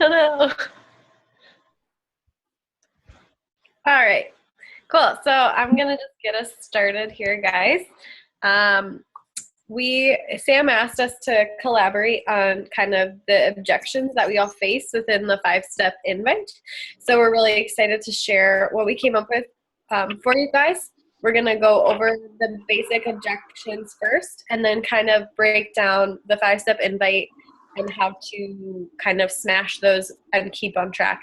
no. All right, cool. So I'm gonna just get us started here, guys. Sam asked us to collaborate on kind of the objections that we all face within the 5-step invite. So we're really excited to share what we came up with for you guys. We're going to go over the basic objections first and then kind of break down the 5-step invite and how to kind of smash those and keep on track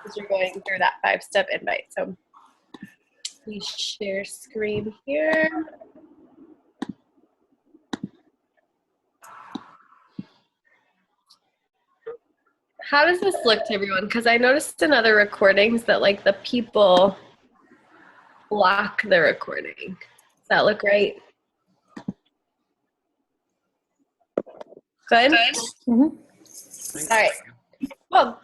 as you're going through that 5-step invite. So we share screen here. How does this look to everyone? Because I noticed in other recordings that like the people block the recording. Does that look right? Good? Mm-hmm. All right. Cool.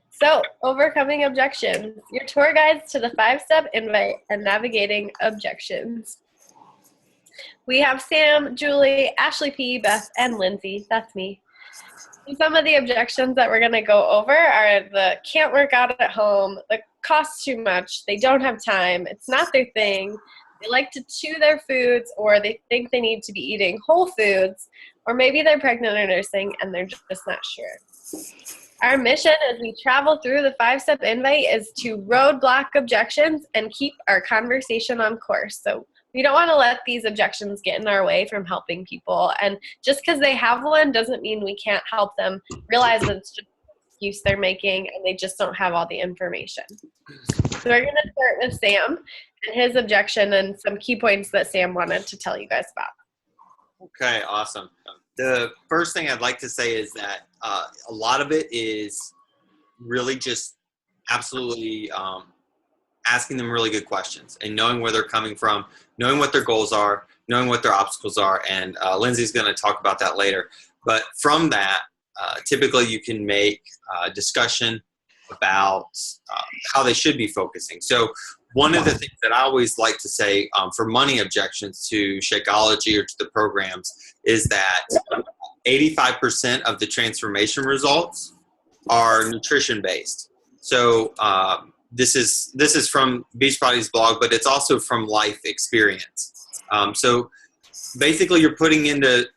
So, overcoming objections. Your tour guides to the 5-step invite and navigating objections. We have Sam, Julie, Ashley P, Beth, and Lindsay. That's me. Some of the objections that we're going to go over are the can't work out at home, the costs too much, they don't have time, it's not their thing, they like to chew their foods, or they think they need to be eating whole foods, or maybe they're pregnant or nursing and they're just not sure. Our mission as we travel through the 5-step invite is to roadblock objections and keep our conversation on course. So we don't want to let these objections get in our way from helping people. And just because they have one doesn't mean we can't help them realize that it's just an excuse they're making and they just don't have all the information. So we're going to start with Sam and his objection and some key points that Sam wanted to tell you guys about. Okay, awesome. The first thing I'd like to say is that a lot of it is really just absolutely asking them really good questions and knowing where they're coming from, knowing what their goals are, knowing what their obstacles are, and Lindsay's going to talk about that later. But from that, typically you can make a discussion about how they should be focusing. So one of the things that I always like to say for money objections to Shakeology or to the programs is that 85% of the transformation results are nutrition based. So this is from Beachbody's blog, but it's also from life experience. So basically you're putting into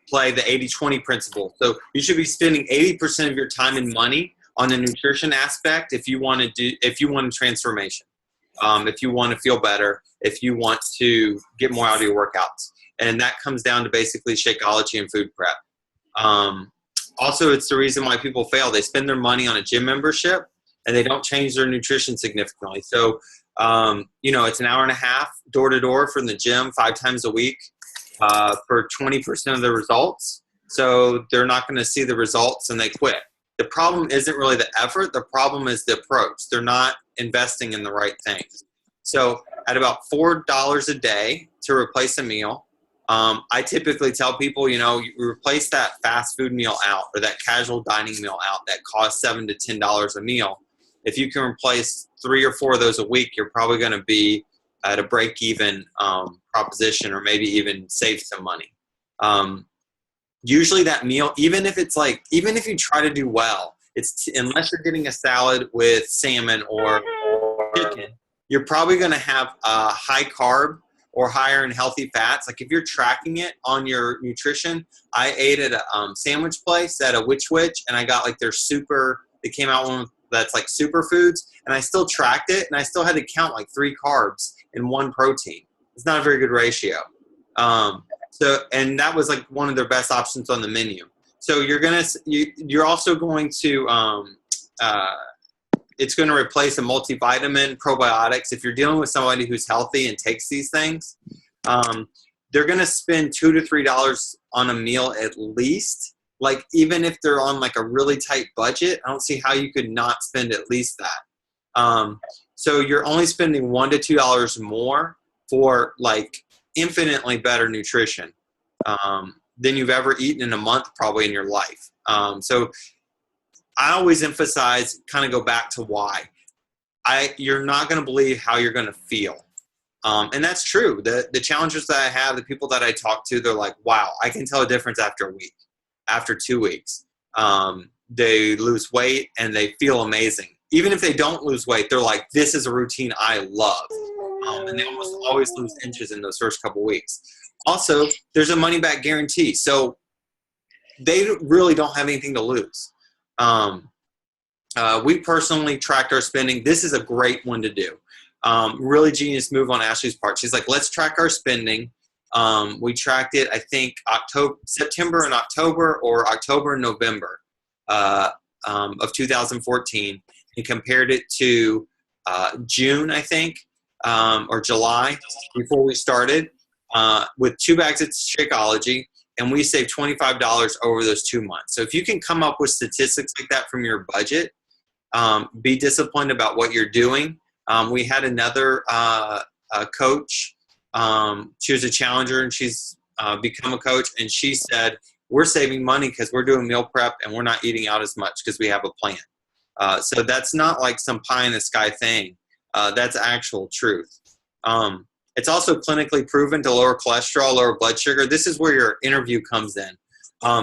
play the 80-20 principle. So you should be spending 80% of your time and money on the nutrition aspect if you want a transformation, if you want to feel better, if you want to get more out of your workouts. And that comes down to basically Shakeology and food prep. Also, it's the reason why people fail. They spend their money on a gym membership and they don't change their nutrition significantly. So, it's an hour and a half door to door from the gym 5 times a week for 20% of the results. So they're not going to see the results and they quit. The problem isn't really the effort. The problem is the approach. They're not investing in the right things. So at about $4 a day to replace a meal, I typically tell people, you replace that fast food meal out or that casual dining meal out that costs $7 to $10 a meal. If you can replace 3 or 4 of those a week, you're probably going to be at a break-even proposition or maybe even save some money. Usually that meal, even if you try to do well, unless you're getting a salad with salmon or chicken, you're probably going to have a high carb or higher in healthy fats. Like if you're tracking it on your nutrition, I ate at a sandwich place at a Which and I got like their they came out one that's like superfoods, and I still tracked it and I still had to count like 3 carbs and 1 protein. It's not a very good ratio. And that was like one of their best options on the menu. So you're also going to, it's going to replace a multivitamin, probiotics. If you're dealing with somebody who's healthy and takes these things, they're going to spend $2 to $3 on a meal at least. Like even if they're on like a really tight budget, I don't see how you could not spend at least that. So you're only spending $1 to $2 more for like infinitely better nutrition than you've ever eaten in a month probably in your life. So I always emphasize, kind of go back to why. You're not going to believe how you're going to feel. And that's true. The challengers that I have, the people that I talk to, they're like, wow, I can tell a difference after a week, after 2 weeks. they lose weight and they feel amazing. Even if they don't lose weight, they're like, this is a routine I love. And they almost always lose inches in those first couple weeks. Also, there's a money back guarantee. So they really don't have anything to lose. We personally tracked our spending. This is a great one to do. Really genius move on Ashley's part. She's like, let's track our spending. We tracked it, I think, September and October, or October and November of 2014, and compared it to June, I think, or July before we started, with 2 bags of Shakeology, and we saved $25 over those 2 months. So if you can come up with statistics like that from your budget, be disciplined about what you're doing. We had another coach. She was a challenger, and she's become a coach, and she said, we're saving money because we're doing meal prep and we're not eating out as much because we have a plan. So that's not like some pie in the sky thing. That's actual truth. It's also clinically proven to lower cholesterol, lower blood sugar. This is where your interview comes in.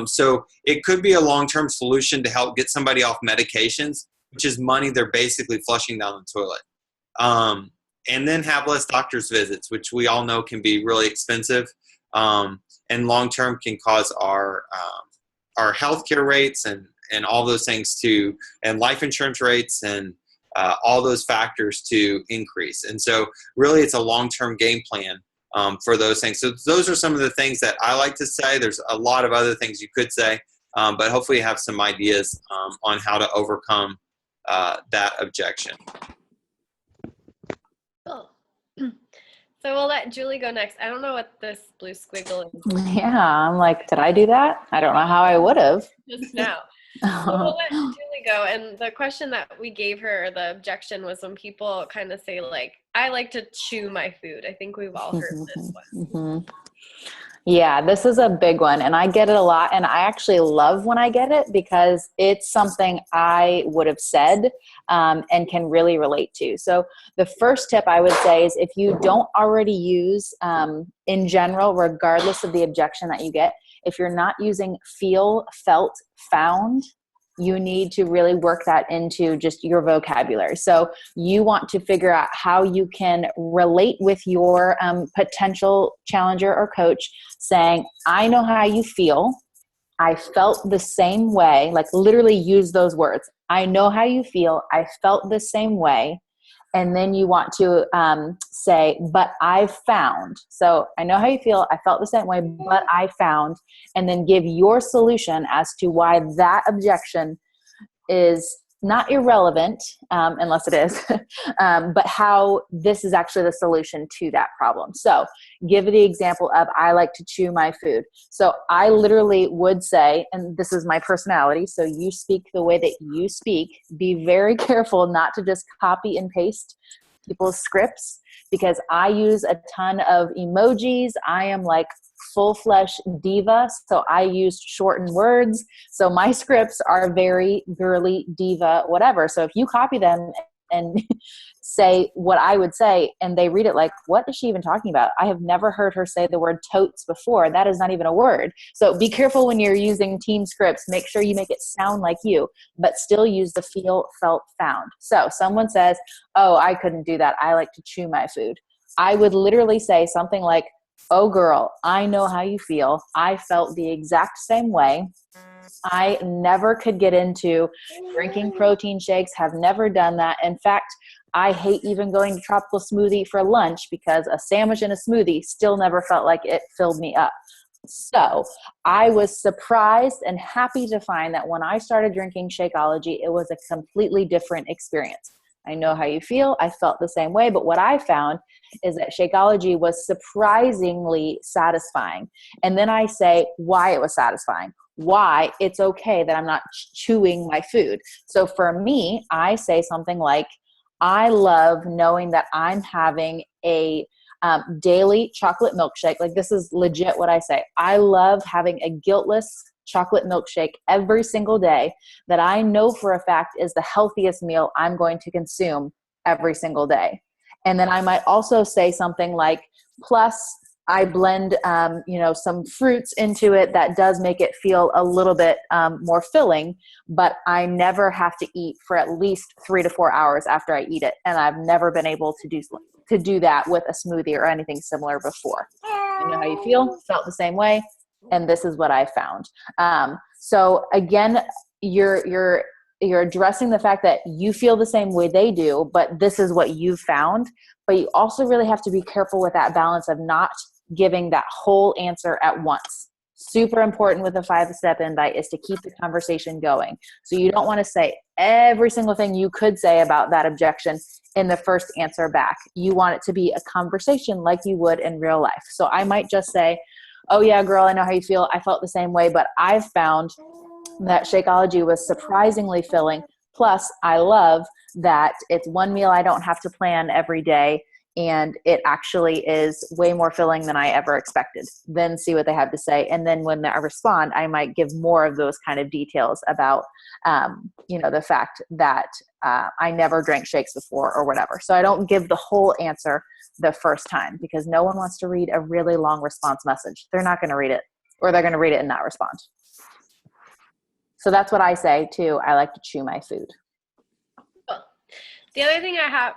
So it could be a long-term solution to help get somebody off medications, which is money they're basically flushing down the toilet. And then have less doctor's visits, which we all know can be really expensive, and long-term can cause our healthcare rates and all those things and life insurance rates and all those factors to increase. And so really it's a long-term game plan for those things. So those are some of the things that I like to say. There's a lot of other things you could say, but hopefully you have some ideas on how to overcome that objection. Cool. So we'll let Julie go next. I don't know what this blue squiggle is. Yeah, I'm like, did I do that? I don't know how I would have. Just now. So we'll let Julie go. And the question that we gave her, the objection, was when people kind of say, like, I like to chew my food. I think we've all heard this one. Mm-hmm. Yeah, this is a big one, and I get it a lot, and I actually love when I get it because it's something I would have said and can really relate to. So the first tip I would say is, if you don't already use, in general, regardless of the objection that you get, if you're not using feel, felt, found, you need to really work that into just your vocabulary. So you want to figure out how you can relate with your potential challenger or coach, saying, I know how you feel. I felt the same way. Like, literally use those words. I know how you feel. I felt the same way. And then you want to say, but I found. So I know how you feel. I felt the same way, but I found. And then give your solution as to why that objection is not irrelevant, unless it is, but how this is actually the solution to that problem. So give the example of, I like to chew my food. So I literally would say, and this is my personality, so you speak the way that you speak. Be very careful not to just copy and paste people's scripts, because I use a ton of emojis. I am like full-flesh diva, so I use shortened words. So my scripts are very girly, diva, whatever. So if you copy them and say what I would say, and they read it like, what is she even talking about? I have never heard her say the word totes before. That is not even a word. So be careful when you're using team scripts. Make sure you make it sound like you, but still use the feel, felt, found. So someone says, oh, I couldn't do that. I like to chew my food. I would literally say something like, oh girl, I know how you feel. I felt the exact same way. I never could get into drinking protein shakes, have never done that. In fact, I hate even going to tropical smoothie for lunch because a sandwich and a smoothie still never felt like it filled me up. So I was surprised and happy to find that when I started drinking Shakeology, it was a completely different experience. I know how you feel. I felt the same way. But what I found is that Shakeology was surprisingly satisfying. And then I say why it was satisfying, why it's okay that I'm not chewing my food. So for me, I say something like, I love knowing that I'm having a daily chocolate milkshake. Like, this is legit what I say. I love having a guiltless chocolate milkshake every single day that I know for a fact is the healthiest meal I'm going to consume every single day. And then I might also say something like, plus I blend, some fruits into it that does make it feel a little bit more filling, but I never have to eat for at least 3 to 4 hours after I eat it. And I've never been able to do that with a smoothie or anything similar before. You know how you feel? Felt the same way. And this is what I found. So again, you're addressing the fact that you feel the same way they do, but this is what you've found. But you also really have to be careful with that balance of not giving that whole answer at once. Super important with a 5-step invite is to keep the conversation going. So you don't want to say every single thing you could say about that objection in the first answer back. You want it to be a conversation like you would in real life. So I might just say, oh yeah, girl, I know how you feel. I felt the same way, but I've found that Shakeology was surprisingly filling. Plus, I love that it's one meal I don't have to plan every day, and it actually is way more filling than I ever expected. Then see what they have to say. And then when I respond, I might give more of those kind of details about, the fact that I never drank shakes before or whatever. So I don't give the whole answer the first time because no one wants to read a really long response message. They're not going to read it, or they're going to read it and not respond. So that's what I say too. I like to chew my food. The other thing I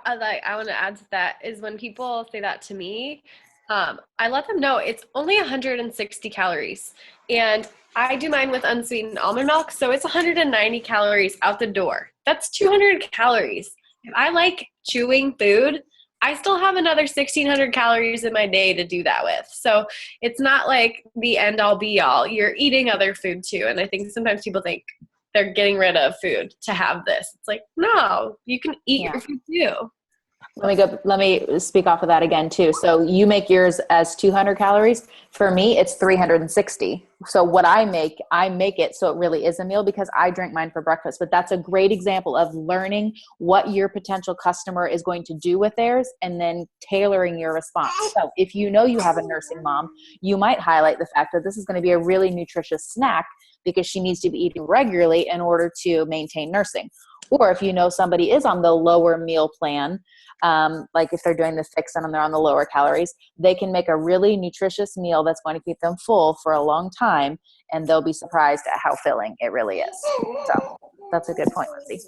want to add to that is when people say that to me, I let them know it's only 160 calories. And I do mine with unsweetened almond milk, so it's 190 calories out the door. That's 200 calories. If I like chewing food, I still have another 1,600 calories in my day to do that with. So it's not like the end all be all. You're eating other food too. And I think sometimes people think they're getting rid of food to have this. It's like, no, you can eat your food too. Let me speak off of that again too. So you make yours as 200 calories. For me, it's 360. So what I make it so it really is a meal because I drink mine for breakfast. But that's a great example of learning what your potential customer is going to do with theirs and then tailoring your response. So if you know you have a nursing mom, you might highlight the fact that this is going to be a really nutritious snack because she needs to be eating regularly in order to maintain nursing. Or if you know somebody is on the lower meal plan, like if they're doing the fix and they're on the lower calories, they can make a really nutritious meal that's going to keep them full for a long time, and they'll be surprised at how filling it really is. So that's a good point, Lindsay.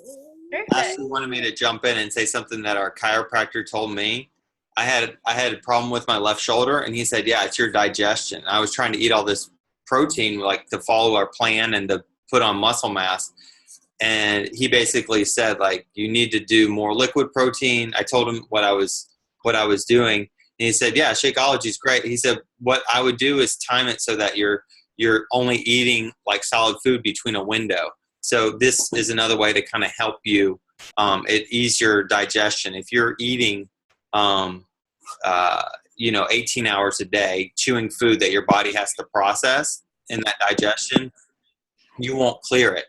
Ashley wanted me to jump in and say something that our chiropractor told me. I had a problem with my left shoulder, and he said, yeah, it's your digestion. I was trying to eat all this protein, like to follow our plan and to put on muscle mass. And he basically said, like, you need to do more liquid protein. I told him what I was doing. And he said, yeah, Shakeology is great. He said, what I would do is time it so that you're only eating like solid food between a window. So this is another way to kind of help you ease your digestion. If you're eating, 18 hours a day, chewing food that your body has to process in that digestion, you won't clear it.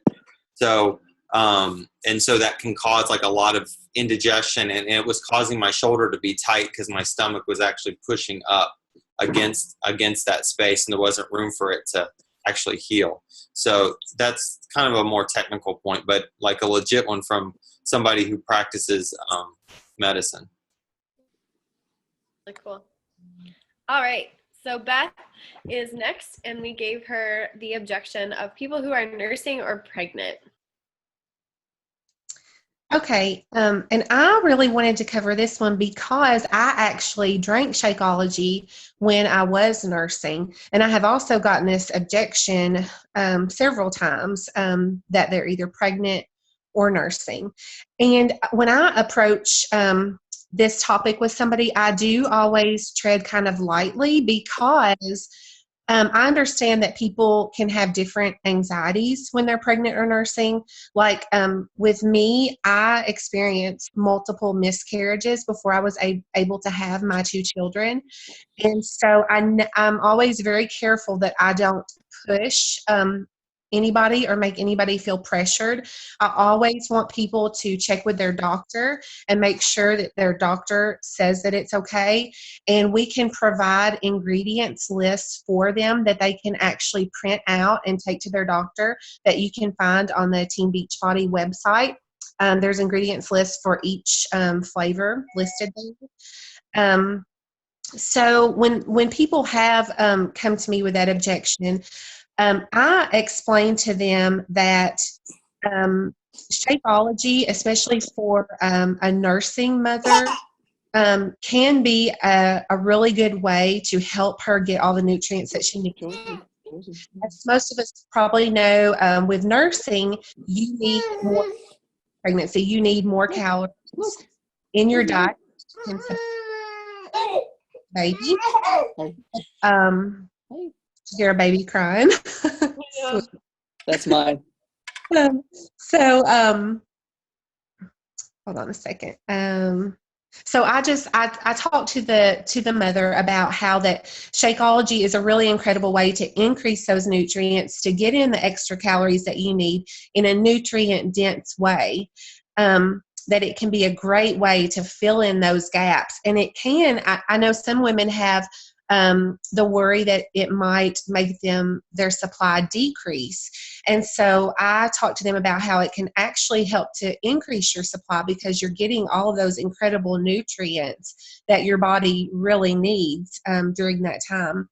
So, and so that can cause like a lot of indigestion, and it was causing my shoulder to be tight because my stomach was actually pushing up against that space, and there wasn't room for it to actually heal. So that's kind of a more technical point, but like a legit one from somebody who practices medicine. Really cool. All right. So Beth is next, and we gave her the objection of people who are nursing or pregnant. Okay, and I really wanted to cover this one because I actually drank Shakeology when I was nursing, and I have also gotten this objection several times that they're either pregnant or nursing. And when I approach this topic with somebody, I do always tread kind of lightly because I understand that people can have different anxieties when they're pregnant or nursing. Like with me, I experienced multiple miscarriages before I was able to have my 2 children. And so I'm always very careful that I don't push anybody or make anybody feel pressured. I always want people to check with their doctor and make sure that their doctor says that it's okay. And we can provide ingredients lists for them that they can actually print out and take to their doctor that you can find on the Team Beachbody website. There's ingredients lists for each flavor listed there. So when people have come to me with that objection, I explain to them that Shakeology, especially for a nursing mother, can be a really good way to help her get all the nutrients that she needs. As most of us probably know, with nursing, you need more pregnancy. You need more calories in your diet. And so, baby, hear a baby crying. That's mine. So, hold on a second. So I talked to the mother about how that Shakeology is a really incredible way to increase those nutrients, to get in the extra calories that you need in a nutrient dense way. That it can be a great way to fill in those gaps. And it can, I know some women have the worry that it might make their supply decrease. And so I talked to them about how it can actually help to increase your supply because you're getting all of those incredible nutrients that your body really needs during that time.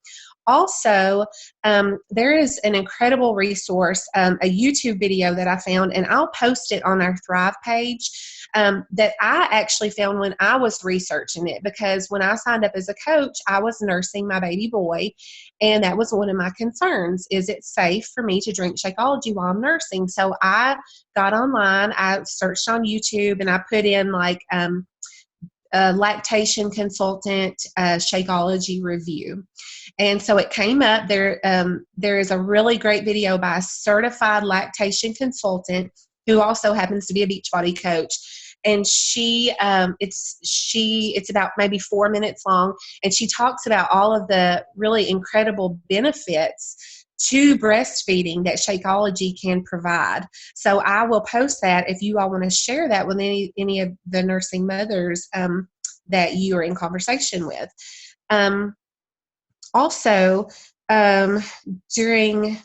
Also, there is an incredible resource, a YouTube video that I found, and I'll post it on our Thrive page, that I actually found when I was researching it, because when I signed up as a coach, I was nursing my baby boy, and that was one of my concerns. Is it safe for me to drink Shakeology while I'm nursing? So I got online, I searched on YouTube, and I put in like a lactation consultant Shakeology review. And so it came up there. There is a really great video by a certified lactation consultant who also happens to be a Beachbody coach. And it's about maybe 4 minutes long. And she talks about all of the really incredible benefits to breastfeeding that Shakeology can provide. So I will post that if you all want to share that with any of the nursing mothers that you are in conversation with. Also, during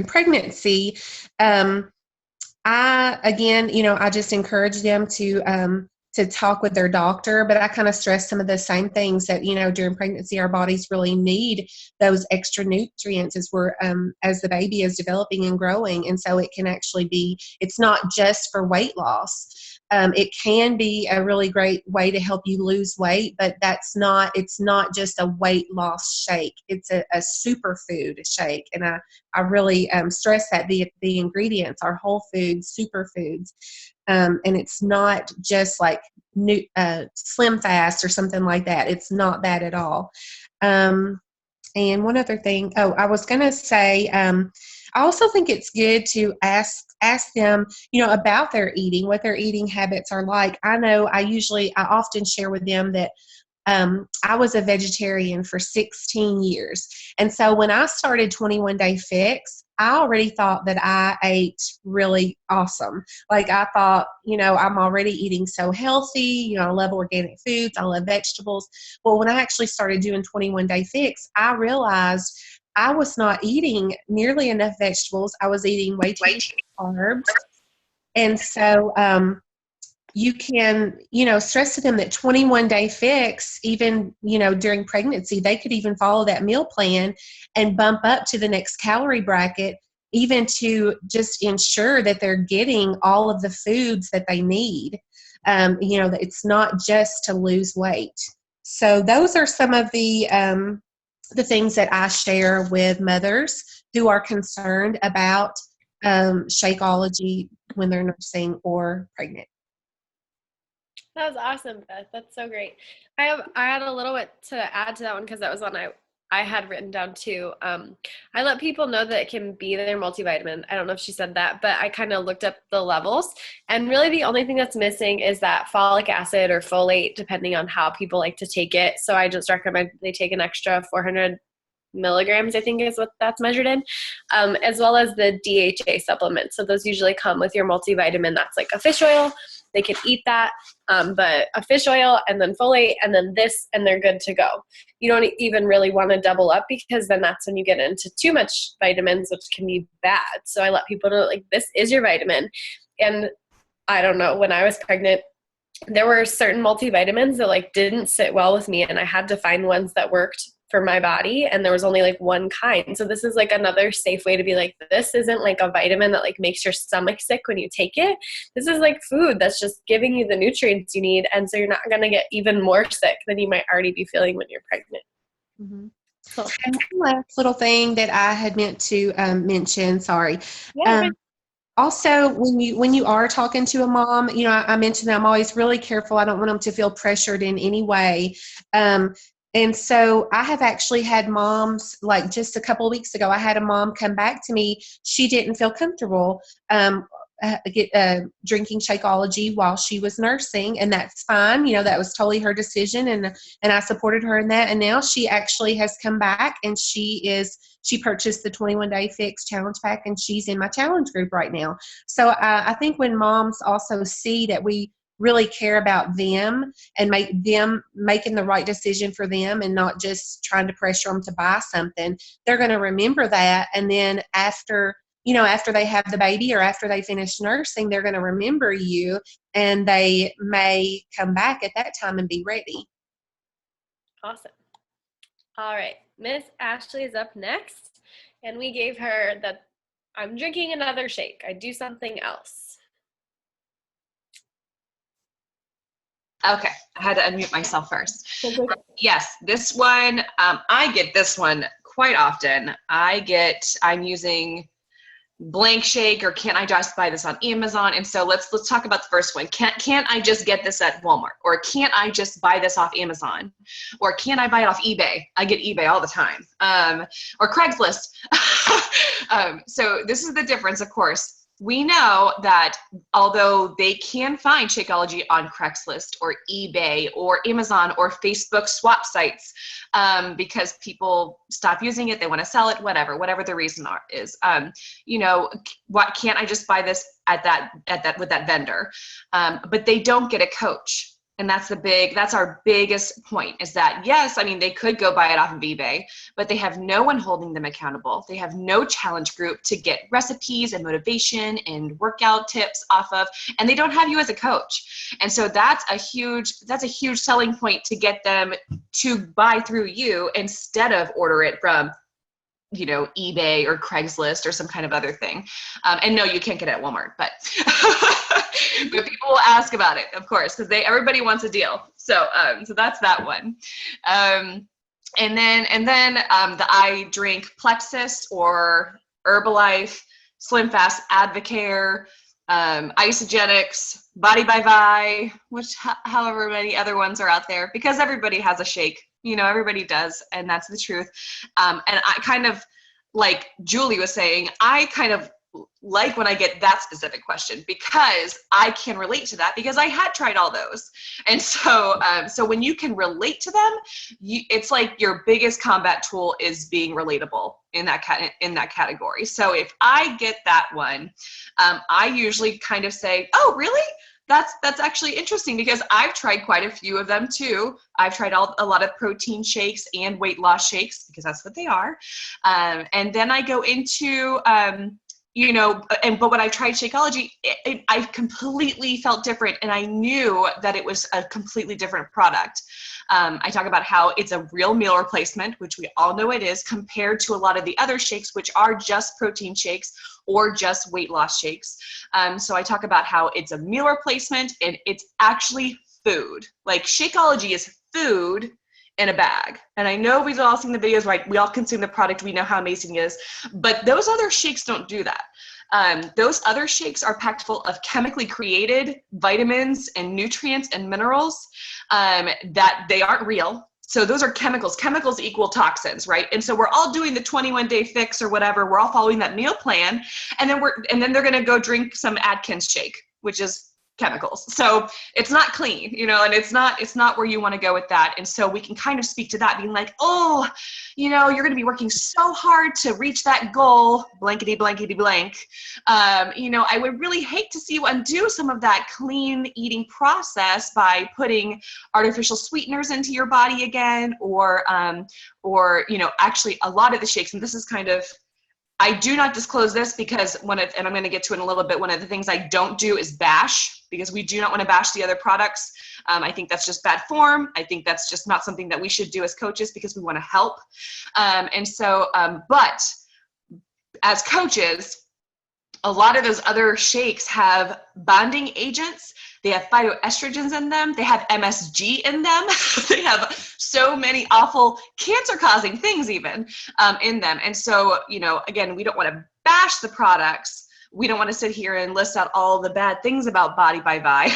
pregnancy, I just encourage them to talk with their doctor, but I kind of stress some of the same things that, during pregnancy, our bodies really need those extra nutrients as the baby is developing and growing. And so it can actually it's not just for weight loss. It can be a really great way to help you lose weight, but it's not just a weight loss shake. It's a superfood shake. And I really stress that the ingredients are whole foods, superfoods. And it's not just like Slim Fast or something like that. It's not that at all. And one other thing, I was going to say, I also think it's good to ask them, about their eating, what their eating habits are like. I know I often share with them that I was a vegetarian for 16 years. And so when I started 21 Day Fix, I already thought that I ate really awesome. Like I thought, I'm already eating so healthy. I love organic foods. I love vegetables. Well, when I actually started doing 21 Day Fix, I realized I was not eating nearly enough vegetables. I was eating way too much carbs. And so, you can, stress to them that 21 Day Fix, even, during pregnancy, they could even follow that meal plan and bump up to the next calorie bracket, even to just ensure that they're getting all of the foods that they need. That it's not just to lose weight. So those are some of the things that I share with mothers who are concerned about Shakeology when they're nursing or pregnant. That was awesome, Beth. That's so great. I had a little bit to add to that one because that was one I had written down too. I let people know that it can be their multivitamin. I don't know if she said that, but I kind of looked up the levels, and really the only thing that's missing is that folic acid or folate, depending on how people like to take it. So I just recommend they take an extra 400 milligrams, I think is what that's measured in, as well as the DHA supplements. So those usually come with your multivitamin. That's like a fish oil. They can eat that, but a fish oil and then folate and then this, and they're good to go. You don't even really want to double up because then that's when you get into too much vitamins, which can be bad. So I let people know, like, this is your vitamin. And I don't know, when I was pregnant, there were certain multivitamins that like didn't sit well with me, and I had to find ones that worked for my body, and there was only like one kind. So this is like another safe way to be like, this isn't like a vitamin that like makes your stomach sick when you take it. This is like food that's just giving you the nutrients you need, and so you're not going to get even more sick than you might already be feeling when you're pregnant. Mm-hmm. So, And one last little thing that I had meant to mention, sorry. yeah, Also, when you are talking to a mom, you know, I mentioned that I'm always really careful. I don't want them to feel pressured in any way. And so I have actually had moms, like just a couple of weeks ago, I had a mom come back to me. She didn't feel comfortable drinking Shakeology while she was nursing, and that's fine. You know, that was totally her decision, and I supported her in that. And now she actually has come back, and she purchased the 21-day fix challenge pack, and she's in my challenge group right now. So I think when moms also see that we really care about them and make them making the right decision for them and not just trying to pressure them to buy something, they're going to remember that. And then after they have the baby or after they finish nursing, they're going to remember you, and they may come back at that time and be ready. awesome. All right, Miss Ashley is up next, and we gave her that I'm drinking another shake. I do something else. Okay, I had to unmute myself first. Yes, this one, I get this one quite often. I'm using blank shake, or can't I just buy this on Amazon? And so let's talk about the first one. Can't I just get this at Walmart? Or can't I just buy this off Amazon? Or can I buy it off eBay? I get eBay all the time. Or Craigslist. So this is the difference, of course. We know that although they can find Shakeology on Craigslist or eBay or Amazon or Facebook swap sites, because people stop using it, they want to sell it, whatever the reason is, what can't I just buy this at that with that vendor? But they don't get a coach. And that's our biggest point, is that, yes, I mean, they could go buy it off of eBay, but they have no one holding them accountable. They have no challenge group to get recipes and motivation and workout tips off of, and they don't have you as a coach. And so that's a huge selling point to get them to buy through you instead of order it from, eBay or Craigslist or some kind of other thing. And no, you can't get it at Walmart, but but people will ask about it, of course, because everybody wants a deal. So that's that one. And then I drink Plexus or Herbalife, Slim Fast, Advocare, Isogenics, Body by Vi, which however many other ones are out there, because everybody has a shake. Everybody does, and that's the truth. And I kind of, like Julie was saying, I kind of like when I get that specific question, because I can relate to that, because I had tried all those. And so when you can relate to them, it's like your biggest combat tool is being relatable in that category. So if I get that one, I usually kind of say, oh, really? That's actually interesting, because I've tried quite a few of them too. I've tried a lot of protein shakes and weight loss shakes, because that's what they are. And then I go into, but when I tried Shakeology, I completely felt different, and I knew that it was a completely different product. I talk about how it's a real meal replacement, which we all know it is, compared to a lot of the other shakes, which are just protein shakes or just weight loss shakes. So I talk about how it's a meal replacement, and it's actually food. Like, Shakeology is food in a bag. And I know we've all seen the videos, right? We all consume the product. We know how amazing it is. But those other shakes don't do that. Those other shakes are packed full of chemically created vitamins and nutrients and minerals that they aren't real. So those are chemicals. Chemicals equal toxins, right? And so we're all doing the 21-day fix or whatever. We're all following that meal plan, and then they're gonna go drink some Atkins shake, which is chemicals. So it's not clean, and it's not where you want to go with that. And so we can kind of speak to that, being like, oh, you're going to be working so hard to reach that goal, blankety, blankety, blank. I would really hate to see you undo some of that clean eating process by putting artificial sweeteners into your body again, or actually a lot of the shakes, and this is kind of, I do not disclose this because and I'm going to get to it in a little bit, one of the things I don't do is bash, because we do not want to bash the other products. I think that's just bad form. I think that's just not something that we should do as coaches, because we want to help. But as coaches, a lot of those other shakes have bonding agents. They have phytoestrogens in them. They have MSG in them. They have so many awful cancer-causing things even in them. And so, again, we don't want to bash the products. We don't want to sit here and list out all the bad things about Body by Vi.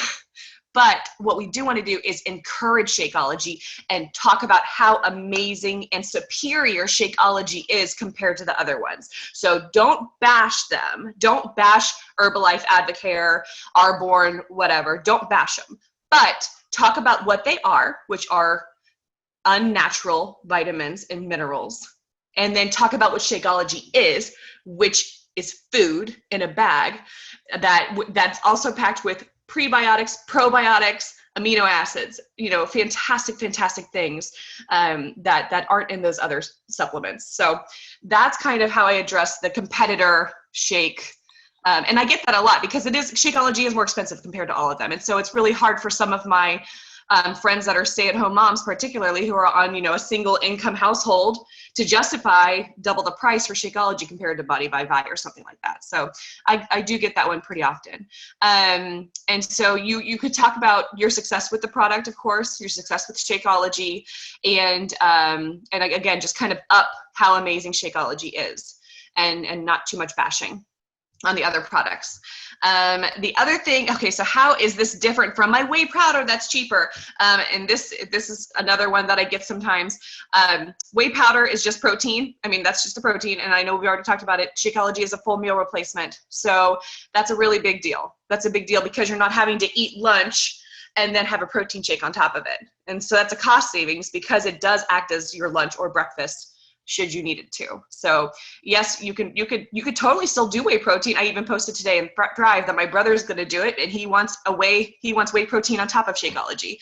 But what we do want to do is encourage Shakeology and talk about how amazing and superior Shakeology is compared to the other ones. So don't bash them. Don't bash Herbalife, Advocare, Arborn, whatever. Don't bash them. But talk about what they are, which are unnatural vitamins and minerals. And then talk about what Shakeology is, which is food in a bag that's also packed with prebiotics, probiotics, amino acids, fantastic things that aren't in those other supplements. So that's kind of how I address the competitor shake. And I get that a lot because Shakeology is more expensive compared to all of them. And so it's really hard for some of my friends that are stay-at-home moms, particularly who are on, a single income household, to justify double the price for Shakeology compared to Body by Vi or something like that. So I do get that one pretty often. And so you could talk about your success with the product, of course, your success with Shakeology, and again, just kind of up how amazing Shakeology is, and not too much bashing on the other products. The other thing, okay, so how is this different from my whey powder that's cheaper? And this is another one that I get sometimes. Whey powder is just protein. I mean, that's just a protein. And I know we already talked about it. Shakeology is a full meal replacement. So that's a really big deal. That's a big deal because you're not having to eat lunch and then have a protein shake on top of it. And so that's a cost savings because it does act as your lunch or breakfast should you need it to. So yes, you could totally still do whey protein. I even posted today in Drive that my brother's going to do it, and he wants whey protein on top of Shakeology,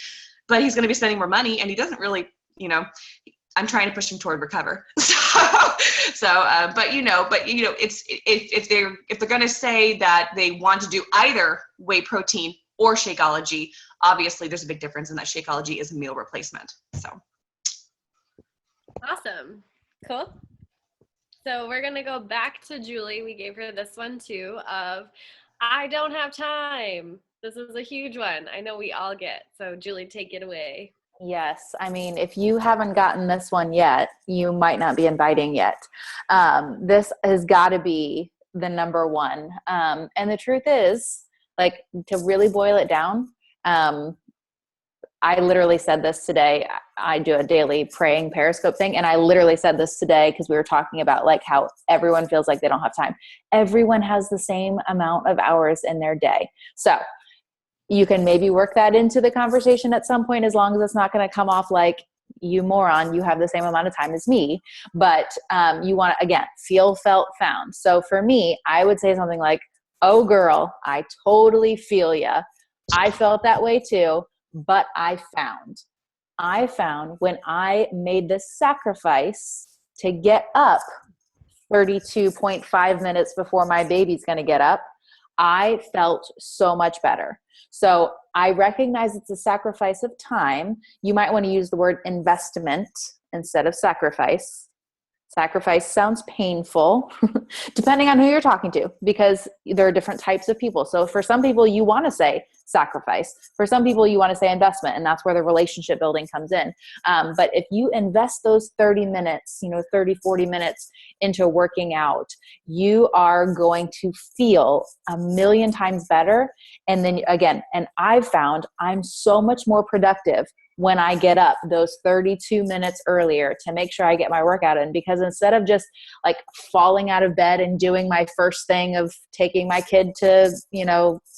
but he's going to be spending more money, and he doesn't really, I'm trying to push him toward Recover. But it's if they're going to say that they want to do either whey protein or Shakeology, obviously there's a big difference in that Shakeology is a meal replacement. So awesome. Cool. So we're going to go back to Julie. We gave her this one too of, I don't have time. This is a huge one. I know we all get. So Julie, take it away. Yes. I mean, if you haven't gotten this one yet, you might not be inviting yet. This has got to be the number one. And the truth is, like, to really boil it down, I literally said this today. I do a daily praying Periscope thing. And I literally said this today because we were talking about like how everyone feels like they don't have time. Everyone has the same amount of hours in their day. So you can maybe work that into the conversation at some point, as long as it's not going to come off like, you moron, you have the same amount of time as me. But you want to, again, feel, felt, found. So for me, I would say something like, oh girl, I totally feel ya. I felt that way too. But I found when I made this sacrifice to get up 32.5 minutes before my baby's going to get up, I felt so much better. So I recognize it's a sacrifice of time. You might want to use the word investment instead of sacrifice. Sacrifice sounds painful depending on who you're talking to, because there are different types of people. So for some people, you want to say sacrifice. For some people, you want to say investment, and that's where the relationship building comes in. But if you invest those 30 minutes, 30, 40 minutes into working out, you are going to feel a million times better. And then again, and I've found I'm so much more productive when I get up those 32 minutes earlier to make sure I get my workout in, because instead of just like falling out of bed and doing my first thing of taking my kid to,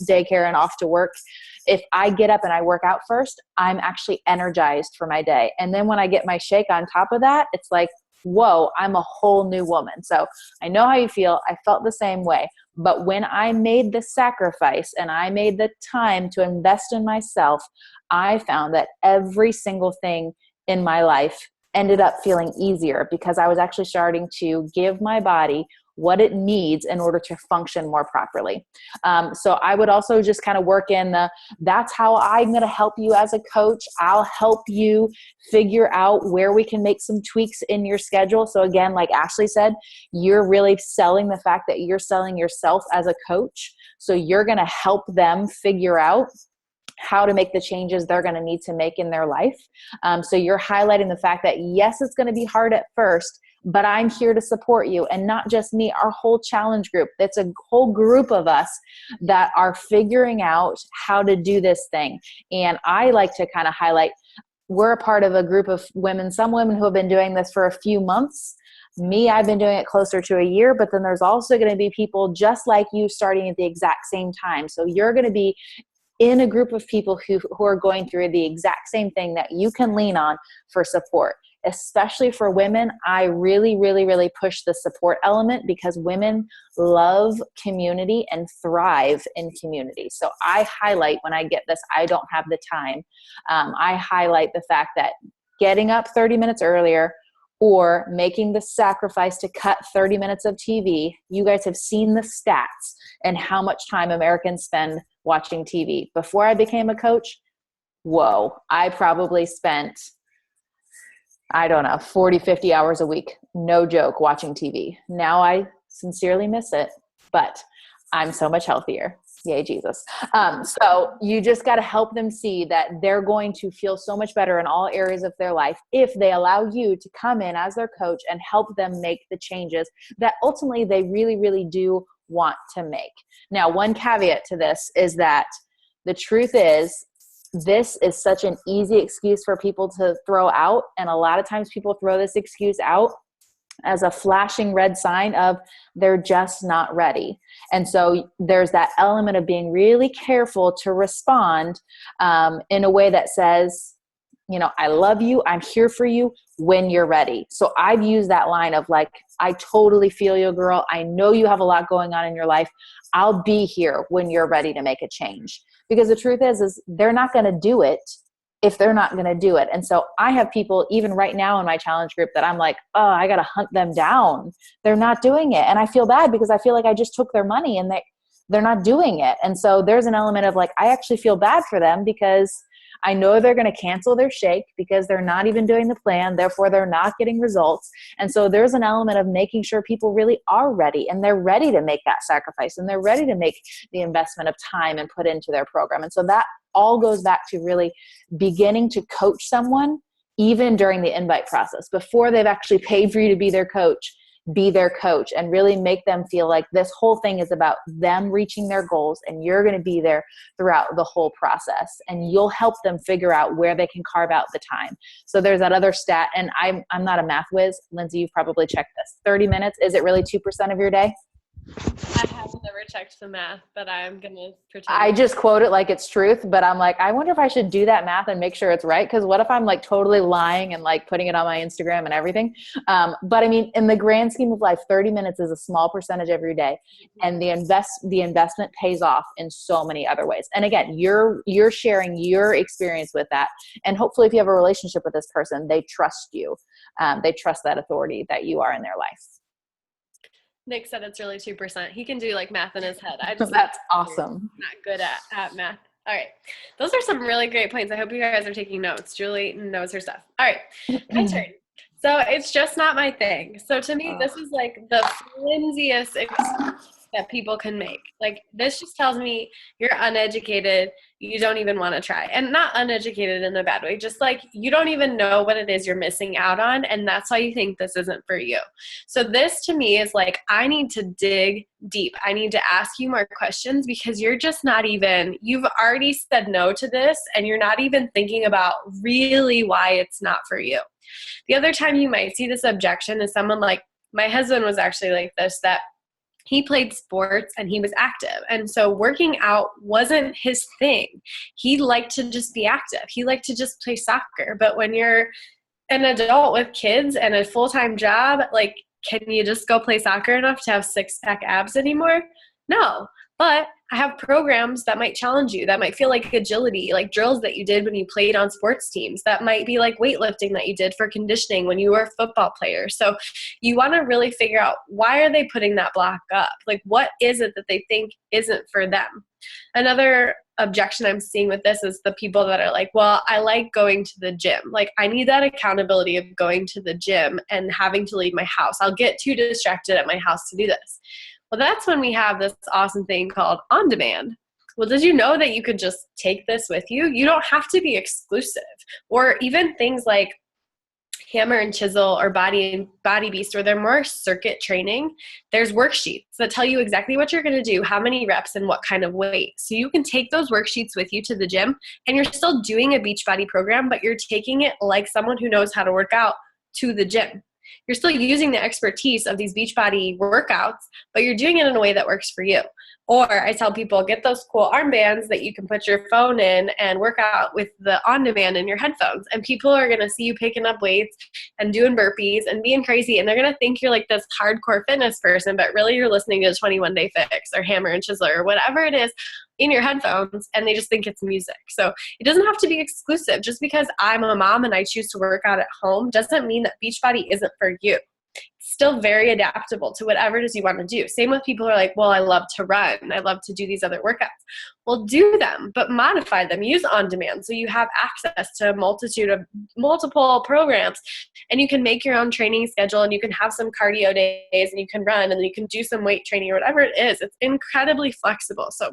daycare and off to work, if I get up and I work out first, I'm actually energized for my day. And then when I get my shake on top of that, it's like, whoa, I'm a whole new woman. So I know how you feel. I felt the same way. But when I made the sacrifice and I made the time to invest in myself, I found that every single thing in my life ended up feeling easier, because I was actually starting to give my body what it needs in order to function more properly. So I would also just kind of work in that's how I'm going to help you as a coach. I'll help you figure out where we can make some tweaks in your schedule. So again, like Ashley said, you're really selling the fact that you're selling yourself as a coach. So you're going to help them figure out how to make the changes they're going to need to make in their life. So you're highlighting the fact that yes, it's going to be hard at first, but I'm here to support you. And not just me, our whole challenge group. It's a whole group of us that are figuring out how to do this thing. And I like to kind of highlight, we're a part of a group of women, some women who have been doing this for a few months. Me, I've been doing it closer to a year, but then there's also going to be people just like you starting at the exact same time. So you're going to be in a group of people who are going through the exact same thing that you can lean on for support. Especially for women, I really, really, really push the support element because women love community and thrive in community. So I highlight when I get this, I don't have the time. I highlight the fact that getting up 30 minutes earlier or making the sacrifice to cut 30 minutes of TV. You guys have seen the stats and how much time Americans spend watching TV. Before I became a coach, I probably spent, 40, 50 hours a week, no joke, watching TV. Now I sincerely miss it, but I'm so much healthier. Yay, Jesus. So you just got to help them see that they're going to feel so much better in all areas of their life if they allow you to come in as their coach and help them make the changes that ultimately they really, really do want to make. Now, one caveat to this is that the truth is, this is such an easy excuse for people to throw out. And a lot of times people throw this excuse out as a flashing red sign of they're just not ready. And so there's that element of being really careful to respond in a way that says, I love you. I'm here for you when you're ready. So I've used that line of like, I totally feel you, girl. I know you have a lot going on in your life. I'll be here when you're ready to make a change. Because the truth is they're not going to do it if they're not going to do it. And so I have people even right now in my challenge group that I'm like, oh, I got to hunt them down. They're not doing it. And I feel bad because I feel like I just took their money and they're not doing it. And so there's an element of like, I actually feel bad for them because I know they're going to cancel their shake because they're not even doing the plan. Therefore, they're not getting results. And so there's an element of making sure people really are ready and they're ready to make that sacrifice and they're ready to make the investment of time and put into their program. And so that all goes back to really beginning to coach someone even during the invite process before they've actually paid for you to be their coach and really make them feel like this whole thing is about them reaching their goals and you're going to be there throughout the whole process and you'll help them figure out where they can carve out the time. So there's that other stat, and I'm not a math whiz. Lindsay, you've probably checked this. 30 minutes, is it really 2% of your day? I have never checked the math, but I'm going to pretend. I just quote it like it's truth, but I'm like, I wonder if I should do that math and make sure it's right. Because what if I'm like totally lying and like putting it on my Instagram and everything? But I mean, in the grand scheme of life, 30 minutes is a small percentage of your day. And the investment pays off in so many other ways. And again, you're sharing your experience with that. And hopefully if you have a relationship with this person, they trust you. They trust that authority that you are in their life. Nick said it's really 2%. He can do like math in his head. That's awesome. Not good at math. All right. Those are some really great points. I hope you guys are taking notes. Julie knows her stuff. All right. My turn. So it's just not my thing. So to me, this is like the flimsiest excuse that people can make. Like this just tells me you're uneducated. You don't even want to try. And not uneducated in a bad way. Just like you don't even know what it is you're missing out on. And that's why you think this isn't for you. So this to me is like, I need to dig deep. I need to ask you more questions because you're just not even, you've already said no to this and you're not even thinking about really why it's not for you. The other time you might see this objection is someone like, my husband was actually like this, that he played sports and he was active. And so working out wasn't his thing. He liked to just be active. He liked to just play soccer. But when you're an adult with kids and a full-time job, like, can you just go play soccer enough to have six-pack abs anymore? No. But I have programs that might challenge you, that might feel like agility, like drills that you did when you played on sports teams, that might be like weightlifting that you did for conditioning when you were a football player. So you want to really figure out, why are they putting that block up? Like, what is it that they think isn't for them? Another objection I'm seeing with this is the people that are like, well, I like going to the gym. Like, I need that accountability of going to the gym and having to leave my house. I'll get too distracted at my house to do this. Well, that's when we have this awesome thing called on demand. Well, did you know that you could just take this with you? You don't have to be exclusive. Or even things like Hammer and Chisel or Body Beast, where they're more circuit training, there's worksheets that tell you exactly what you're going to do, how many reps, and what kind of weight. So you can take those worksheets with you to the gym, and you're still doing a Beachbody program, but you're taking it like someone who knows how to work out to the gym. You're still using the expertise of these Beachbody workouts, but you're doing it in a way that works for you. Or I tell people, get those cool armbands that you can put your phone in and work out with the on-demand in your headphones. And people are going to see you picking up weights and doing burpees and being crazy. And they're going to think you're like this hardcore fitness person, but really you're listening to 21 Day Fix or Hammer and Chisel or whatever it is in your headphones, and they just think it's music. So it doesn't have to be exclusive. Just because I'm a mom and I choose to work out at home doesn't mean that Beachbody isn't for you. It's still very adaptable to whatever it is you want to do. Same with people who are like, well, I love to run. I love to do these other workouts. Well, do them, but modify them. Use on demand so you have access to a multitude of multiple programs, and you can make your own training schedule, and you can have some cardio days, and you can run, and then you can do some weight training or whatever it is. It's incredibly flexible. So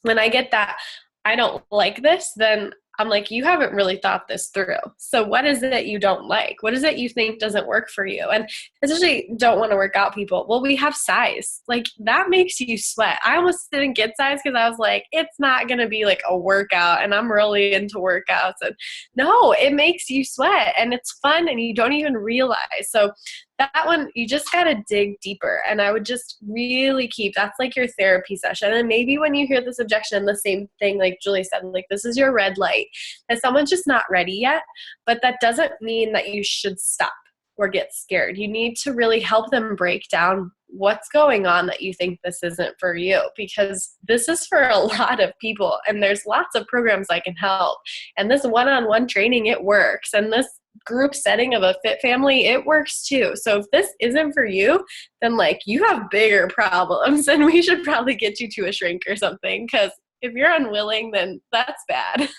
when I get that, I don't like this, then I'm like, you haven't really thought this through. So what is it that you don't like? What is it you think doesn't work for you? And especially don't want to work out people. Well, we have size. Like, that makes you sweat. I almost didn't get size because I was like, it's not going to be like a workout, and I'm really into workouts. And no, it makes you sweat, and it's fun, and you don't even realize. So that one, you just got to dig deeper. And I would just really that's like your therapy session. And maybe when you hear this objection, the same thing, like Julie said, like, this is your red light, that someone's just not ready yet. But that doesn't mean that you should stop or get scared. You need to really help them break down what's going on that you think this isn't for you, because this is for a lot of people, and there's lots of programs that can help. And this one-on-one training, it works. And this group setting of a fit family, it works too. So if this isn't for you, then like, you have bigger problems, and we should probably get you to a shrink or something, because if you're unwilling, then that's bad.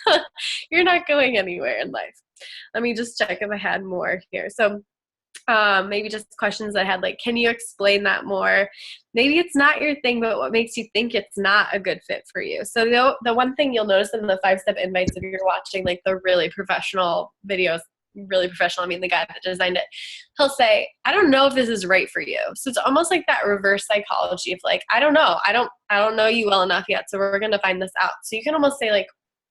You're not going anywhere in life. Let me just check if I had more here. So maybe just questions I had, like, can you explain that more? Maybe it's not your thing, but what makes you think it's not a good fit for you? So the one thing you'll notice in the 5-step invites, if you're watching like the really professional videos, really professional, I mean the guy that designed it, he'll say, I don't know if this is right for you. So it's almost like that reverse psychology of like, I don't know. I don't know you well enough yet, so we're going to find this out. So you can almost say like,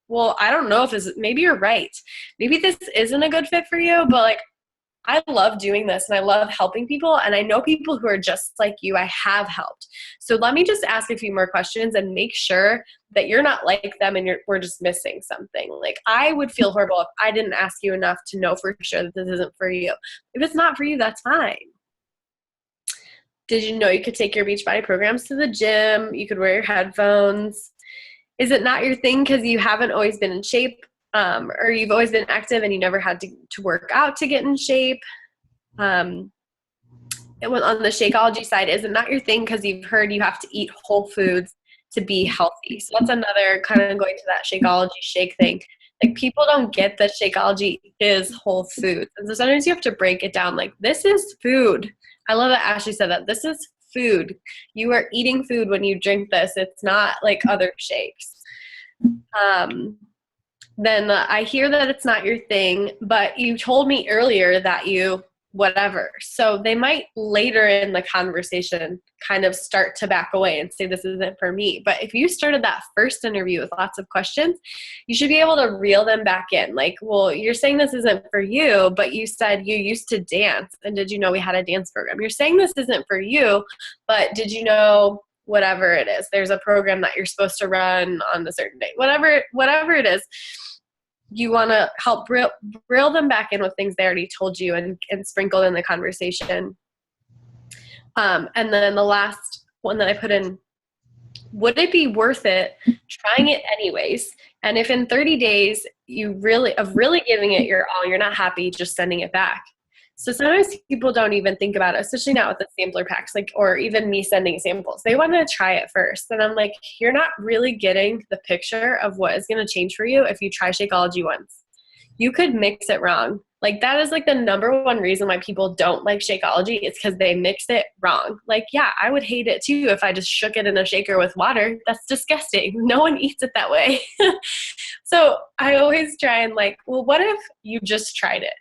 well, I don't know if this, maybe you're right. Maybe this isn't a good fit for you, but like, I love doing this, and I love helping people, and I know people who are just like you. I have helped. So let me just ask a few more questions and make sure that you're not like them and we're just missing something. Like, I would feel horrible if I didn't ask you enough to know for sure that this isn't for you. If it's not for you, that's fine. Did you know you could take your Beachbody programs to the gym? You could wear your headphones. Is it not your thing because you haven't always been in shape? Or you've always been active and you never had to work out to get in shape? On the Shakeology side, is it not your thing because you've heard you have to eat whole foods to be healthy? So that's another kind of going to that Shakeology shake thing. Like, people don't get that Shakeology is whole foods. And so sometimes you have to break it down. Like, this is food. I love that Ashley said that. This is food. You are eating food when you drink this. It's not like other shakes. Then I hear that it's not your thing, but you told me earlier that you whatever. So they might later in the conversation kind of start to back away and say, this isn't for me. But if you started that first interview with lots of questions, you should be able to reel them back in. Like, well, you're saying this isn't for you, but you said you used to dance. And did you know we had a dance program? You're saying this isn't for you, but did you know whatever it is? There's a program that you're supposed to run on a certain day. Whatever it is. You want to help reel them back in with things they already told you and sprinkled in the conversation. And then the last one that I put in Would it be worth it trying it anyways? And if in 30 days you really giving it your all, you're not happy, just sending it back. So sometimes people don't even think about it, especially not with the sampler packs, like, or even me sending samples. They want to try it first. And I'm like, you're not really getting the picture of what is going to change for you if you try Shakeology once. You could mix it wrong. Like, that is like the number one reason why people don't like Shakeology. It's because they mixed it wrong. Like, yeah, I would hate it too if I just shook it in a shaker with water. That's disgusting. No one eats it that way. So I always try and like, well, what if you just tried it?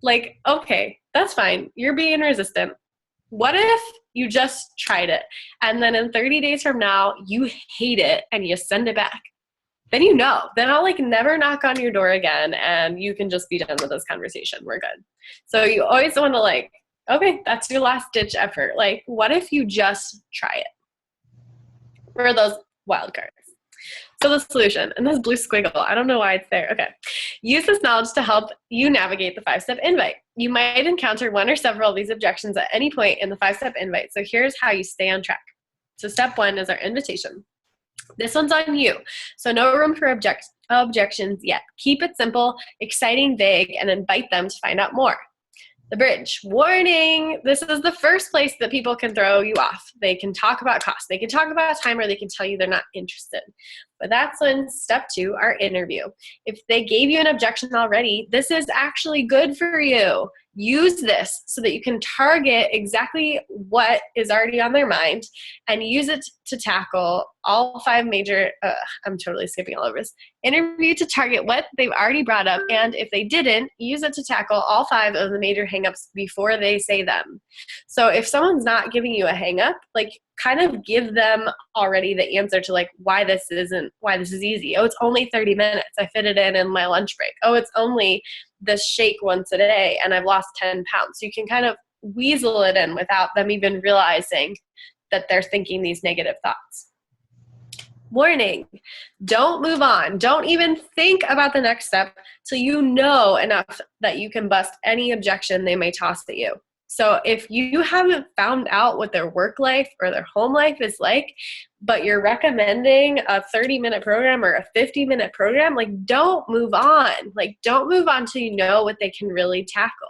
Like, okay, that's fine. You're being resistant. What if you just tried it? And then in 30 days from now, you hate it and you send it back. Then you know. Then I'll like never knock on your door again and you can just be done with this conversation. We're good. So you always want to like, okay, that's your last ditch effort. Like, what if you just try it? For those wild cards. So the solution, and this blue squiggle, I don't know why it's there. Okay. Use this knowledge to help you navigate the 5-step invite. You might encounter one or several of these objections at any point in the 5-step invite. So here's how you stay on track. So step 1 is our invitation. This one's on you. So no room for objections yet. Keep it simple, exciting, vague, and invite them to find out more. The bridge. Warning! This is the first place that people can throw you off. They can talk about cost. They can talk about time, or they can tell you they're not interested. But that's when step 2, our interview. If they gave you an objection already, this is actually good for you. Use this so that you can target exactly what is already on their mind and use it to tackle all 5 major, I'm totally skipping all over this. Interview to target what they've already brought up, and if they didn't, use it to tackle all 5 of the major hangups before they say them. So if someone's not giving you a hangup, like kind of give them already the answer to like why this is easy. Oh, it's only 30 minutes. I fit it in my lunch break. Oh, it's only this shake once a day and I've lost 10 pounds. So you can kind of weasel it in without them even realizing that they're thinking these negative thoughts. Warning, don't move on. Don't even think about the next step till you know enough that you can bust any objection they may toss at you. So if you haven't found out what their work life or their home life is like, but you're recommending a 30-minute program or a 50-minute program, like don't move on. Like don't move on till you know what they can really tackle.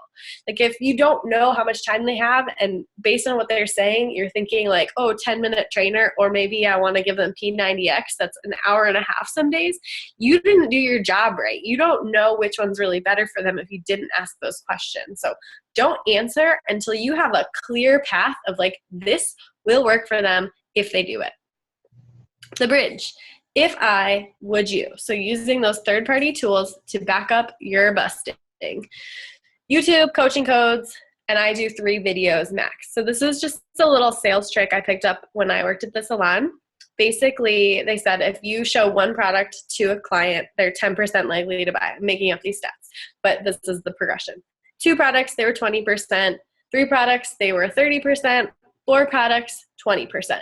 Like if you don't know how much time they have and based on what they're saying, you're thinking like, oh, 10-minute trainer, or maybe I want to give them P90X, that's an hour and a half some days. You didn't do your job right. You don't know which one's really better for them if you didn't ask those questions. So don't answer until you have a clear path of like, this will work for them if they do it. The bridge. If I, would you? So using those third-party tools to back up your busting. YouTube, coaching codes, and I do 3 videos max. So this is just a little sales trick I picked up when I worked at the salon. Basically, they said if you show one product to a client, they're 10% likely to buy. I'm making up these stats, but this is the progression. 2 products, they were 20%. 3 products, they were 30%. 4 products, 20%.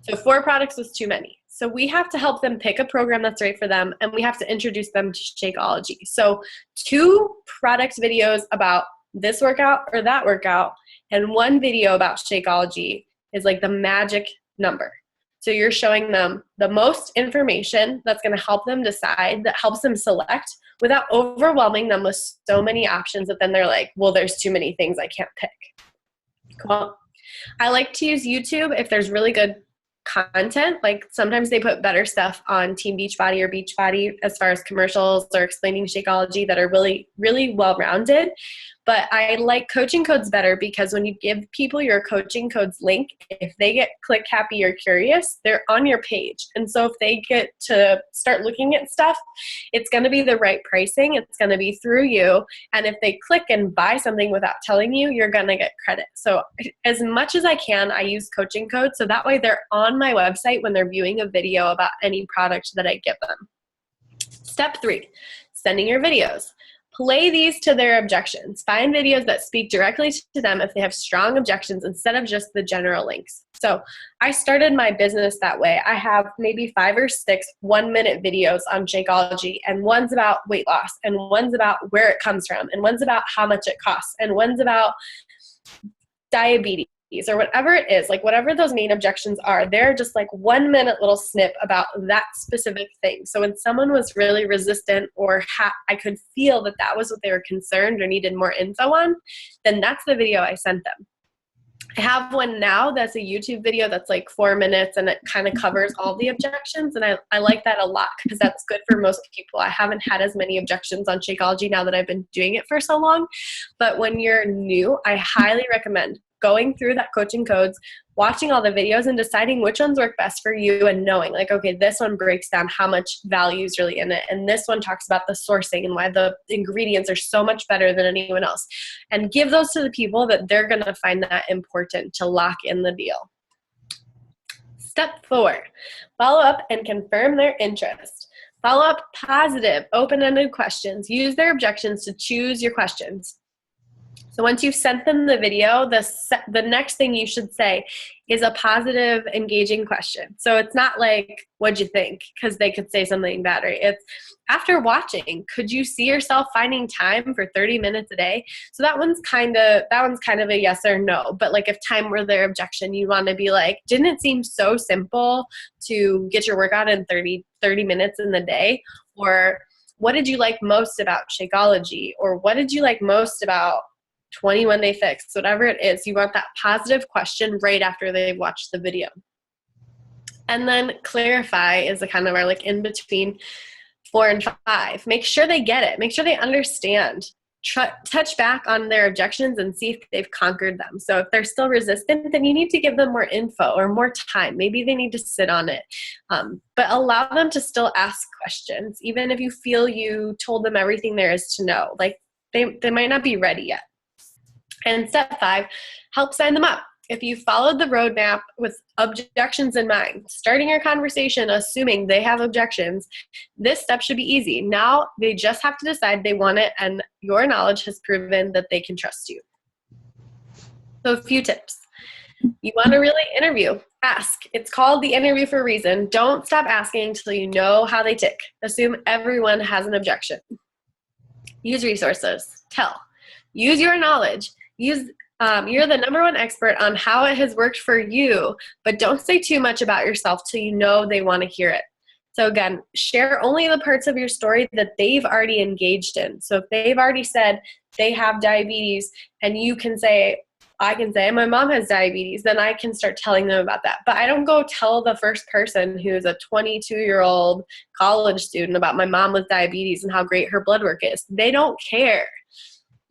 So 4 products was too many. So we have to help them pick a program that's right for them, and we have to introduce them to Shakeology. So 2 product videos about this workout or that workout, and 1 video about Shakeology is like the magic number. So you're showing them the most information that's going to help them decide, that helps them select without overwhelming them with so many options that then they're like, well, there's too many things I can't pick. Cool. I like to use YouTube if there's really good content. Like sometimes they put better stuff on Team Beachbody or Beachbody as far as commercials or explaining Shakeology that are really, really well-rounded. But I like coaching codes better because when you give people your coaching codes link, if they get click happy or curious, they're on your page. And so if they get to start looking at stuff, it's going to be the right pricing. It's going to be through you. And if they click and buy something without telling you, you're going to get credit. So as much as I can, I use coaching codes. So that way they're on my website when they're viewing a video about any product that I give them. Step 3, sending your videos. Play these to their objections. Find videos that speak directly to them if they have strong objections instead of just the general links. So I started my business that way. I have maybe 5 or 6 one-minute videos on Shakeology, and one's about weight loss, and one's about where it comes from, and one's about how much it costs, and one's about diabetes. or whatever it is, like whatever those main objections are, they're just like 1 minute little snip about that specific thing. So when someone was really resistant or I could feel that that was what they were concerned or needed more info on, then that's the video I sent them. I have one now that's a YouTube video that's like 4 minutes and it kind of covers all the objections. And I like that a lot because that's good for most people. I haven't had as many objections on Shakeology now that I've been doing it for so long. But when you're new, I highly recommend going through that coaching codes, watching all the videos and deciding which ones work best for you and knowing like, okay, this one breaks down how much value is really in it. And this one talks about the sourcing and why the ingredients are so much better than anyone else. And give those to the people that they're going to find that important to lock in the deal. Step 4, follow up and confirm their interest. Follow up positive, open-ended questions. Use their objections to choose your questions. So once you've sent them the video, the next thing you should say is a positive, engaging question. So it's not like, what'd you think? Because they could say something bad, right? It's, after watching, could you see yourself finding time for 30 minutes a day? So that one's kind of a yes or no. But like if time were their objection, you want to be like, didn't it seem so simple to get your workout in 30 minutes in the day? Or what did you like most about Shakeology? Or what did you like most about 21 Day Fix? Whatever it is, you want that positive question right after they've watched the video. And then clarify is a kind of our like in between 4 and 5. Make sure they get it. Make sure they understand. Touch back on their objections and see if they've conquered them. So if they're still resistant, then you need to give them more info or more time. Maybe they need to sit on it. But allow them to still ask questions, even if you feel you told them everything there is to know. Like they might not be ready yet. And step 5, help sign them up. If you followed the roadmap with objections in mind, starting your conversation assuming they have objections, this step should be easy. Now they just have to decide they want it, and your knowledge has proven that they can trust you. So a few tips. You want to really interview. Ask. It's called the interview for a reason. Don't stop asking until you know how they tick. Assume everyone has an objection. Use resources. Tell. Use your knowledge. You're the number one expert on how it has worked for you, but don't say too much about yourself till you know they want to hear it. So again, share only the parts of your story that they've already engaged in. So if they've already said they have diabetes and I can say, my mom has diabetes, then I can start telling them about that. But I don't go tell the first person who's a 22-year-old college student about my mom with diabetes and how great her blood work is. They don't care.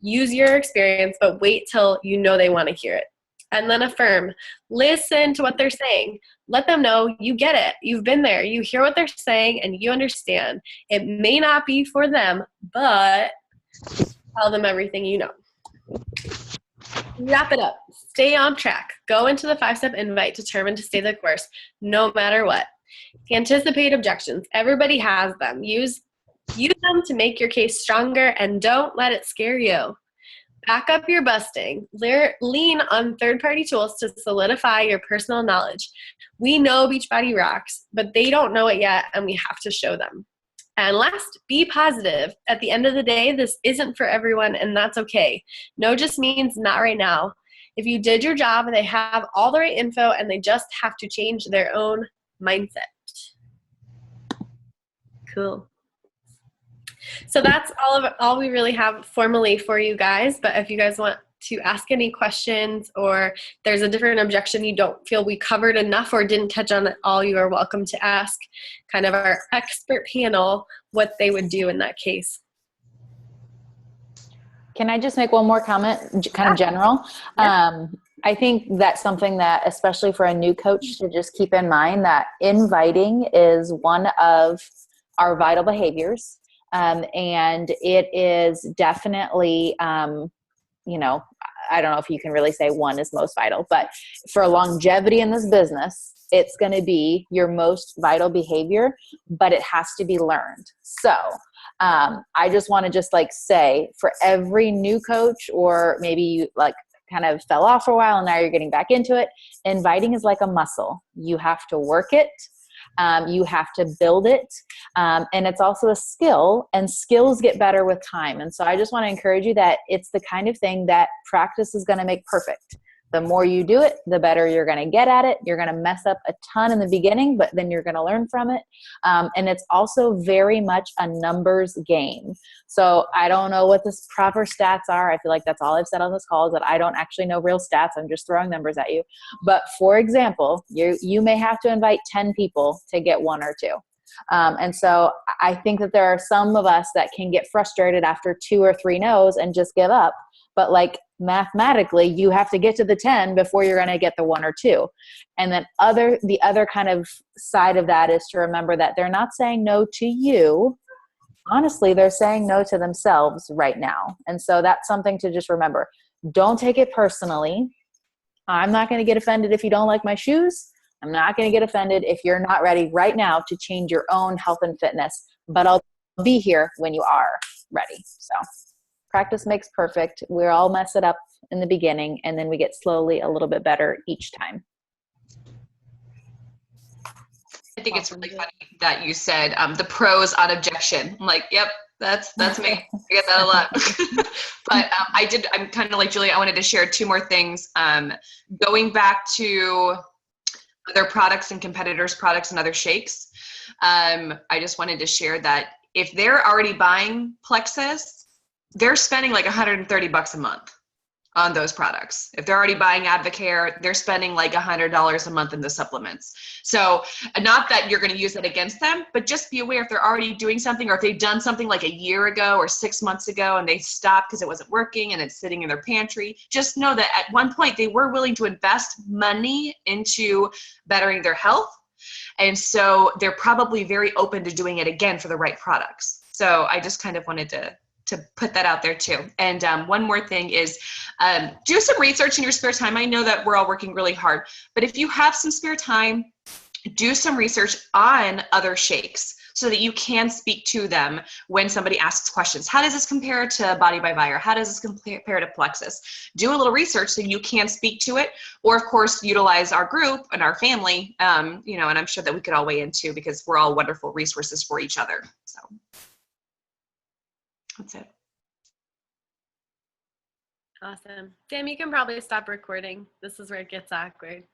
Use your experience, but wait till you know they want to hear it. And then affirm. Listen to what they're saying. Let them know you get it. You've been there. You hear what they're saying and you understand. It may not be for them, but tell them everything you know. Wrap it up. Stay on track. Go into the 5-step invite determined to stay the course no matter what. Anticipate objections. Everybody has them. Use them to make your case stronger and don't let it scare you. Back up your busting. Lean on third-party tools to solidify your personal knowledge. We know Beachbody rocks, but they don't know it yet, and we have to show them. And last, be positive. At the end of the day, this isn't for everyone, and that's okay. No just means not right now. If you did your job, they have all the right info, and they just have to change their own mindset. Cool. So that's all we really have formally for you guys. But if you guys want to ask any questions or there's a different objection you don't feel we covered enough or didn't touch on at all, you are welcome to ask kind of our expert panel what they would do in that case. Can I just make one more comment, kind of general? Yeah. I think that's something that, especially for a new coach, to just keep in mind that inviting is one of our vital behaviors. And it is definitely, I don't know if you can really say one is most vital, but for longevity in this business, it's going to be your most vital behavior, but it has to be learned. So I just want to say for every new coach, or maybe you kind of fell off for a while and now you're getting back into it, inviting is like a muscle. You have to work it. You have to build it. And it's also a skill, and skills get better with time. And so I just want to encourage you that it's the kind of thing that practice is going to make perfect. The more you do it, the better you're going to get at it. You're going to mess up a ton in the beginning, but then you're going to learn from it. And it's also very much a numbers game. So I don't know what the proper stats are. I feel like that's all I've said on this call, is that I don't actually know real stats. I'm just throwing numbers at you. But for example, you may have to invite 10 people to get 1 or 2. And so I think that there are some of us that can get frustrated after 2 or 3 no's and just give up. But like mathematically, you have to get to the 10 before you're going to get the 1 or 2. And then the other kind of side of that is to remember that they're not saying no to you. Honestly, they're saying no to themselves right now. And so that's something to just remember. Don't take it personally. I'm not going to get offended if you don't like my shoes. I'm not going to get offended if you're not ready right now to change your own health and fitness, but I'll be here when you are ready. So practice makes perfect. We all mess it up in the beginning, and then we get slowly a little bit better each time. I think it's really funny that you said the pros on objection. I'm like, yep, that's me. I get that a lot. But I'm kind of like Julie. I wanted to share 2 more things. Going back to other products and competitors' products and other shakes, I just wanted to share that if they're already buying Plexus, they're spending like $130 a month on those products. If they're already buying Advocare, they're spending like $100 a month in the supplements. So not that you're going to use it against them, but just be aware if they're already doing something, or if they've done something like a year ago or 6 months ago and they stopped because it wasn't working and it's sitting in their pantry, just know that at one point they were willing to invest money into bettering their health. And so they're probably very open to doing it again for the right products. So I just kind of wanted to put that out there too. And one more thing is do some research in your spare time. I know that we're all working really hard, but if you have some spare time, do some research on other shakes so that you can speak to them when somebody asks questions. How does this compare to Body by Vi? How does this compare to Plexus? Do a little research so you can speak to it, or of course utilize our group and our family, and I'm sure that we could all weigh in too, because we're all wonderful resources for each other. So that's it. Awesome. Sam, you can probably stop recording. This is where it gets awkward.